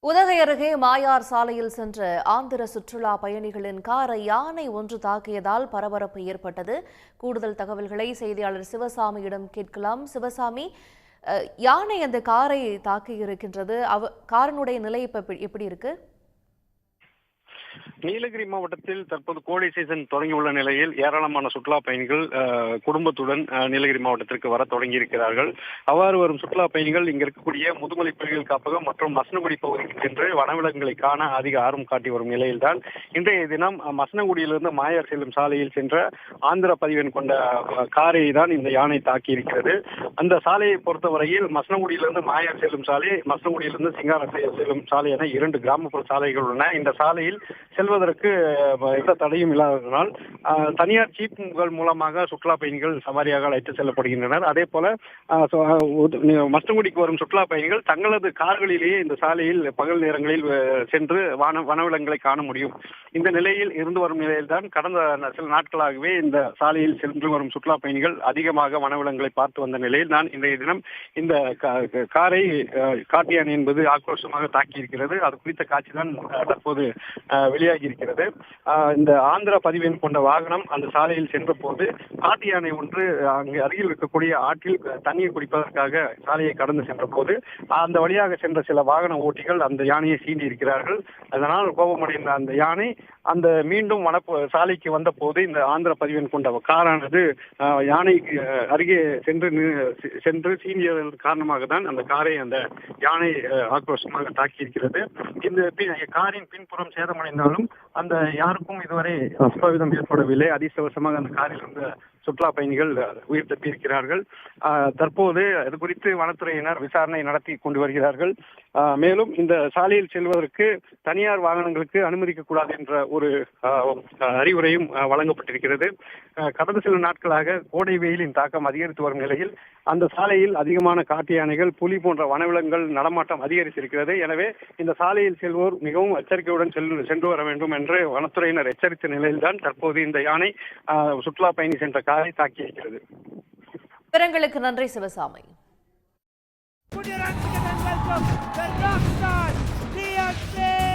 உதகை அருகே மாயார் சாலையில் சென்ற ஆந்திர சுற்றுலா பயணிகளின் காரை யானை ஒன்று தாக்கியதால் பரபரப்பு ஏற்பட்டது. கூடுதல் தகவல்களை செய்தியாளர் சிவசாமியிடம் கேட்கலாம். சிவசாமி, யானை அந்த காரை தாக்கியிருக்கின்றது. காரினுடைய நிலை எப்படி இருக்கு? நீலகிரி மாவட்டத்தில் தற்போது கோடை சீசன் தொடங்கியுள்ள நிலையில் ஏராளமான சுற்றுலா பயணிகள் குடும்பத்துடன் நீலகிரி மாவட்டத்திற்கு வர தொடங்கியிருக்கிறார்கள். அவ்வாறு வரும் சுற்றுலா பயணிகள் இங்க இருக்கக்கூடிய முதுமலை புலிகள் காப்பகம் மற்றும் மசனகுடி பகுதிக்கு சென்று வனவிலங்குகளை காண அதிக ஆர்வம் காட்டி வரும் நிலையில்தான் இன்றைய தினம் மசனகுடியிலிருந்து மாயார் செல்லும் சாலையில் சென்ற ஆந்திர பதிவெண் கொண்ட காரை தான் இந்த யானை தாக்கி இருக்கிறது. அந்த சாலையை பொறுத்தவரையில் மசனகுடியிலிருந்து மாயார் செல்லும் சாலை, மசனகுடியிலிருந்து சிங்கார செல்லும் சாலை என 2 கிராமப்புற சாலைகள் உள்ளன. இந்த சாலையில் செல்வதற்கு எந்த தடையும் இல்லாததனால் தனியார் ஜீப்புகள் மூலமாக சுற்றுலா பயணிகள் சவாரியாக அழைத்து செல்லப்படுகின்றனர். அதே போல மசனகுடிக்கு வரும் சுற்றுலா பயணிகள் தங்களது கார்களிலேயே இந்த சாலையில் பகல் நேரங்களில் சென்று வனவிலங்குகளை காண முடியும். இந்த நிலையில் இருந்து வரும் நிலையில்தான் கடந்த சில நாட்களாகவே இந்த சாலையில் சென்று வரும் சுற்றுலா பயணிகள் அதிகமாக வனவிலங்குகளை பார்த்து வந்த நிலையில் நான் இன்றைய தினம் இந்த காரை காட்டு யானை என்பது ஆக்ரோஷமாக தாக்கியிருக்கிறது. அது குறித்த காட்சி தான் தற்போது வெளியாகி இருக்கிறது. இந்த ஆந்திர பதிவெண் கொண்ட வாகனம் அந்த சாலையில் சென்ற போது காட்டு யானை ஒன்று அங்கு அருகில் இருக்கக்கூடிய ஆற்றில் தண்ணீர் குடிப்பதற்காக சாலையை கடந்து சென்ற போது அந்த வழியாக சென்ற சில வாகன ஓட்டிகள் அந்த யானையை சீண்டி இருக்கிறார்கள். அதனால் கோபமடைந்த அந்த யானை அந்த மீண்டும் சாலைக்கு வந்த போது இந்த ஆந்திர பதிவெண் கொண்ட காரானது யானைக்கு அருகே சென்று சீண்டியதன் காரணமாக தான் அந்த காரை அந்த யானை ஆக்ரோஷமாக தாக்கி இருக்கிறது. இந்த காரின் பின்புறம் சேதமடைந்தாலும் அந்த யாருக்கும் இதுவரை அசம்பாவிதம் ஏற்படவில்லை. அதிர்ஷ்டவசமாக அந்த காரில் இருந்த சுற்றுலா பயணிகள் உயிர் தப்பியிருக்கிறார்கள். தற்போது இது குறித்து வனத்துறையினர் விசாரணை நடத்தி கொண்டு வருகிறார்கள். மேலும் இந்த சாலையில் செல்வதற்கு தனியார் வாகனங்களுக்கு அனுமதிக்க கூடாது என்ற ஒரு அறிவுரையும் வழங்கப்பட்டிருக்கிறது. கடந்த சில நாட்களாக கோடை வெயிலின் தாக்கம் அதிகரித்து வரும் நிலையில் அந்த சாலையில் அதிகமான காட்டு யானைகள், புலி போன்ற வனவிலங்குகள் நடமாட்டம் அதிகரித்திருக்கிறது. எனவே இந்த சாலையில் செல்வோர் மிகவும் எச்சரிக்கையுடன் சென்று வர வேண்டும் என்று வனத்துறையினர் எச்சரித்த நிலையில்தான் தற்போது இந்த யானை சுற்றுலா பயணி சென்ற காரை தாக்கியிருக்கிறது. விவரங்களுக்கு நன்றி Sivasamy. Welcome, the rock star, DXC!